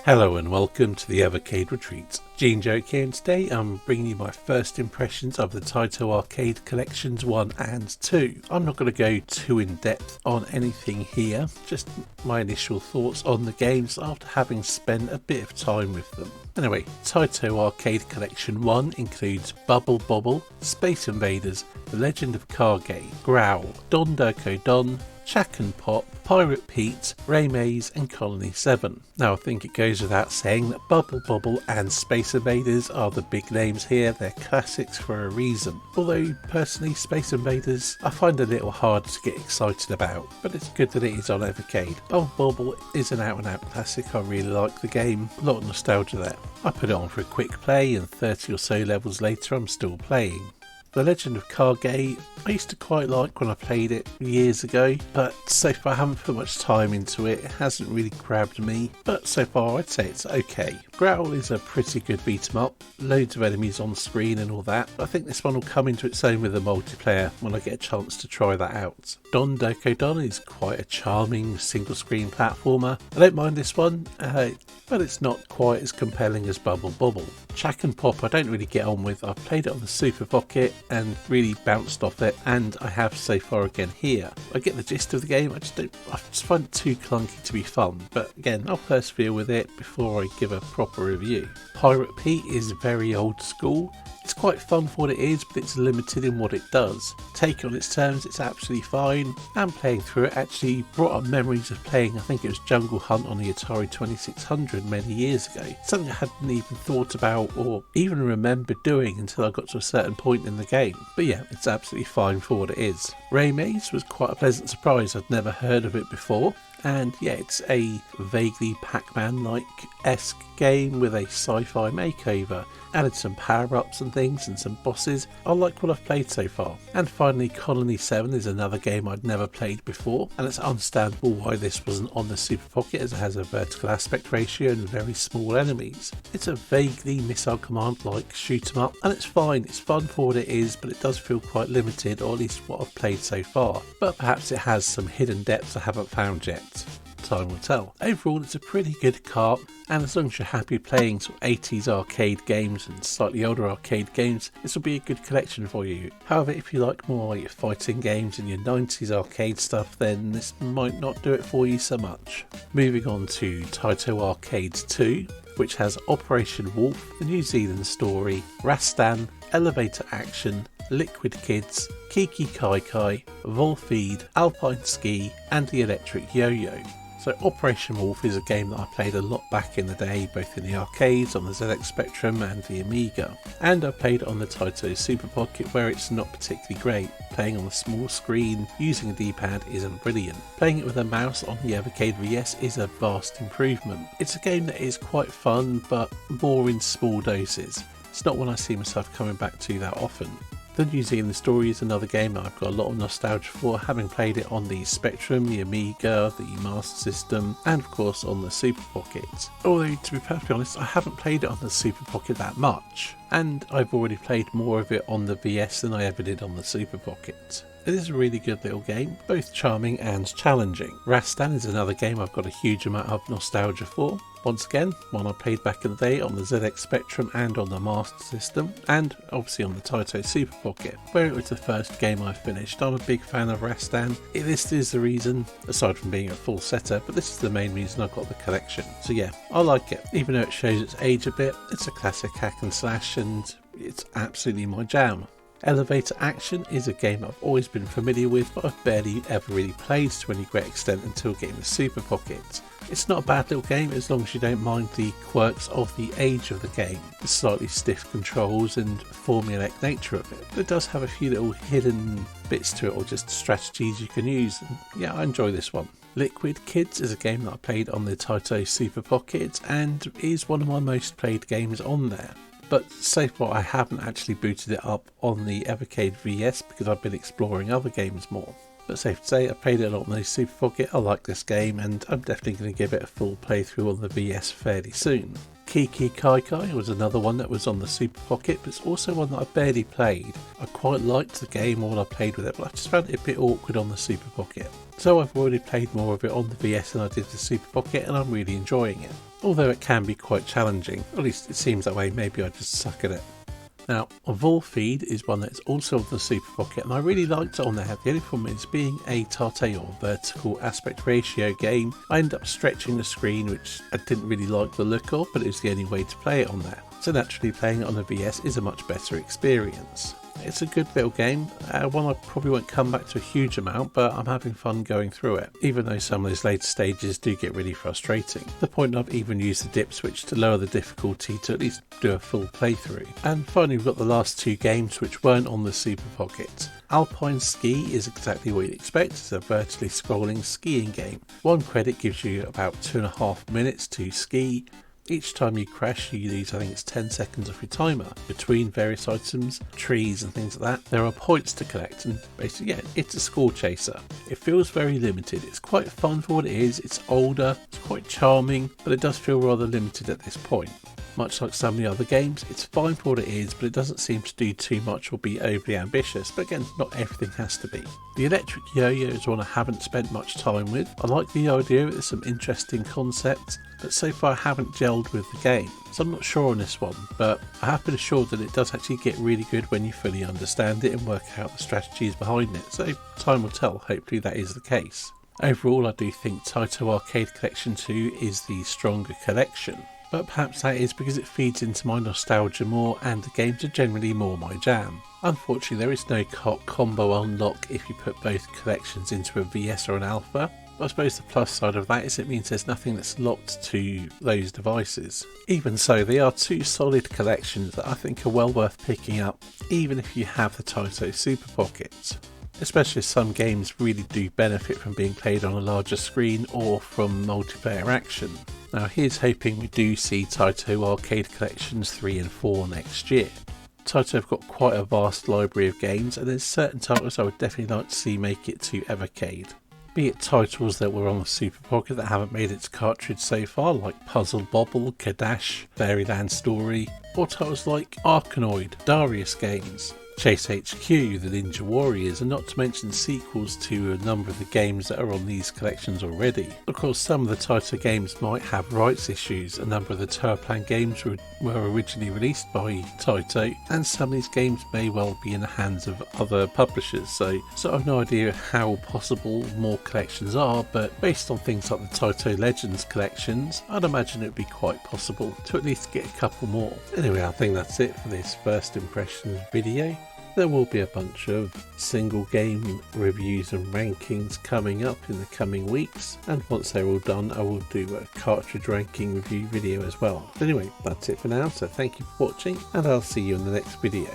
Hello and welcome to the Evercade Retreat. Gene Joke here, and today I'm bringing you my first impressions of the Taito Arcade Collections 1 and 2. I'm not going to go too in depth on anything here, just my initial thoughts on the games after having spent a bit of time with them. Anyway, Taito Arcade Collection 1 includes Bubble Bobble, Space Invaders, The Legend of Kage, Growl, Don Durko Don, Chack and Pop, Pirate Pete, Ray Maze and Colony 7. Now I think it goes without saying that Bubble Bobble and Space Invaders are the big names here, they're classics for a reason. Although personally Space Invaders I find a little hard to get excited about, but it's good that it is on Evercade. Bubble Bobble is an out and out classic, I really like the game, a lot of nostalgia there. I put it on for a quick play and 30 or so levels later I'm still playing. The Legend of Kage, I used to quite like when I played it years ago, but so far I haven't put much time into it, it hasn't really grabbed me, but so far I'd say it's okay. Growl is a pretty good beat 'em up, loads of enemies on screen and all that. I think this one will come into its own with the multiplayer when I get a chance to try that out. Don Durko Don is quite a charming single screen platformer. I don't mind this one, but it's not quite as compelling as Bubble Bobble. Chack and Pop I don't really get on with. I've played it on the Super Pocket and really bounced off it, and I have so far again here. I get the gist of the game, I just find it too clunky to be fun, but again I'll persevere with it before I give a proper review. Pirate Pete is very old school. It's quite fun for what it is, but it's limited in what it does. Take it on its terms, it's absolutely fine, and playing through it actually brought up memories of playing, I think it was Jungle Hunt on the Atari 2600 many years ago. Something I hadn't even thought about or even remembered doing until I got to a certain point in the game. But yeah, it's absolutely fine for what it is. Ray Maze was quite a pleasant surprise, I'd never heard of it before. And yeah, it's a vaguely Pac-Man-like-esque game with a sci-fi makeover. Added some power-ups and things and some bosses. I like what I've played so far. And finally, Colony 7 is another game I'd never played before, and it's understandable why this wasn't on the Super Pocket, as it has a vertical aspect ratio and very small enemies. It's a vaguely Missile Command-like shoot 'em up, and it's fine. It's fun for what it is, but it does feel quite limited, or at least what I've played so far. But perhaps it has some hidden depths I haven't found yet. Time will tell. Overall, it's a pretty good cart, and as long as you're happy playing sort of 80s arcade games and slightly older arcade games, this will be a good collection for you. However, if you like more your fighting games and your 90s arcade stuff, then this might not do it for you so much. Moving on to Taito Arcade 2, which has Operation Wolf, The New Zealand Story, Rastan, Elevator Action, Liquid Kids, Kiki Kai Kai, Volfeed, Alpine Ski and the Electric Yo-Yo. So Operation Wolf is a game that I played a lot back in the day, both in the arcades, on the ZX Spectrum and the Amiga. And I played it on the Taito Super Pocket, where it's not particularly great. Playing on a small screen using a D-pad isn't brilliant. Playing it with a mouse on the Evercade VS is a vast improvement. It's a game that is quite fun, but more in small doses. It's not one I see myself coming back to that often. The New Zealand Story is another game that I've got a lot of nostalgia for, having played it on the Spectrum, the Amiga, the Master System, and of course on the Super Pocket. Although, to be perfectly honest, I haven't played it on the Super Pocket that much, and I've already played more of it on the VS than I ever did on the Super Pocket. It is a really good little game, both charming and challenging. Rastan is another game I've got a huge amount of nostalgia for. Once again, one I played back in the day on the ZX Spectrum and on the Master System, and obviously on the Taito Super Pocket, where it was the first game I finished. I'm a big fan of Rastan. This is the reason, aside from being a full setter, but this is the main reason I got the collection. So yeah, I like it. Even though it shows its age a bit, it's a classic hack and slash and it's absolutely my jam. Elevator Action is a game I've always been familiar with, but I've barely ever really played to any great extent until getting the Super Pocket. It's not a bad little game as long as you don't mind the quirks of the age of the game, the slightly stiff controls and formulaic nature of it. But it does have a few little hidden bits to it, or just strategies you can use, and yeah, I enjoy this one. Liquid Kids is a game that I played on the Taito Super Pocket and is one of my most played games on there. But so far I haven't actually booted it up on the Evercade VS because I've been exploring other games more. But safe to say, I played it a lot on the Super Pocket, I like this game and I'm definitely going to give it a full playthrough on the VS fairly soon. Kiki Kai Kai was another one that was on the Super Pocket, but it's also one that I barely played. I quite liked the game while I played with it, but I just found it a bit awkward on the Super Pocket. So I've already played more of it on the VS than I did the Super Pocket and I'm really enjoying it. although it can be quite challenging. At least it seems that way, maybe I just suck at it. Now, Vol Feed is one that's also on the Super Pocket, and I really liked it on there. The only problem is, being a Taito or vertical aspect ratio game, I ended up stretching the screen, which I didn't really like the look of, but it was the only way to play it on there. So naturally, playing it on the VS is a much better experience. It's a good little game, one I probably won't come back to a huge amount, but I'm having fun going through it, even though some of those later stages do get really frustrating. To the point I've even used the dip switch to lower the difficulty to at least do a full playthrough. And finally, we've got the last two games which weren't on the Super Pocket. Alpine Ski is exactly what you'd expect. It's a vertically scrolling skiing game. One credit gives you about 2.5 minutes to ski. Each time you crash, you lose, I think it's 10 seconds off your timer between various items, trees and things like that. There are points to collect, and basically, yeah, it's a score chaser. It feels very limited. It's quite fun for what it is. It's older, it's quite charming, but it does feel rather limited at this point. Much like some of the other games, it's fine for what it is, but it doesn't seem to do too much or be overly ambitious. But again, not everything has to be. The electric yo-yo is one I haven't spent much time with. I like the idea, there's some interesting concepts, but so far I haven't gelled with the game. So I'm not sure on this one, but I have been assured that it does actually get really good when you fully understand it and work out the strategies behind it. So time will tell, hopefully that is the case. Overall, I do think Taito Arcade Collection 2 is the stronger collection. But perhaps that is because it feeds into my nostalgia more and the games are generally more my jam. Unfortunately, there is no combo unlock if you put both collections into a VS or an Alpha. I suppose the plus side of that is it means there's nothing that's locked to those devices. Even so, they are two solid collections that I think are well worth picking up, even if you have the Taito Super Pocket. Especially as some games really do benefit from being played on a larger screen or from multiplayer action. Now here's hoping we do see Taito Arcade Collections 3 and 4 next year. Taito have got quite a vast library of games, and there's certain titles I would definitely like to see make it to Evercade. Be it titles that were on the Super Pocket that haven't made its cartridge so far, like Puzzle Bobble, Kadash, Fairyland Story, or titles like Arkanoid, Darius games, Chase HQ, the Ninja Warriors, and not to mention sequels to a number of the games that are on these collections already. Of course, some of the Taito games might have rights issues. A number of the Towerplan games were originally released by Taito, and some of these games may well be in the hands of other publishers, so I've no idea how possible more collections are, but based on things like the Taito Legends collections, I'd imagine it would be quite possible to at least get a couple more. Anyway, I think that's it for this first impressions video. There will be a bunch of single game reviews and rankings coming up in the coming weeks, and once they're all done I will do a cartridge ranking review video as well. But anyway, that's it for now, so thank you for watching and I'll see you in the next video.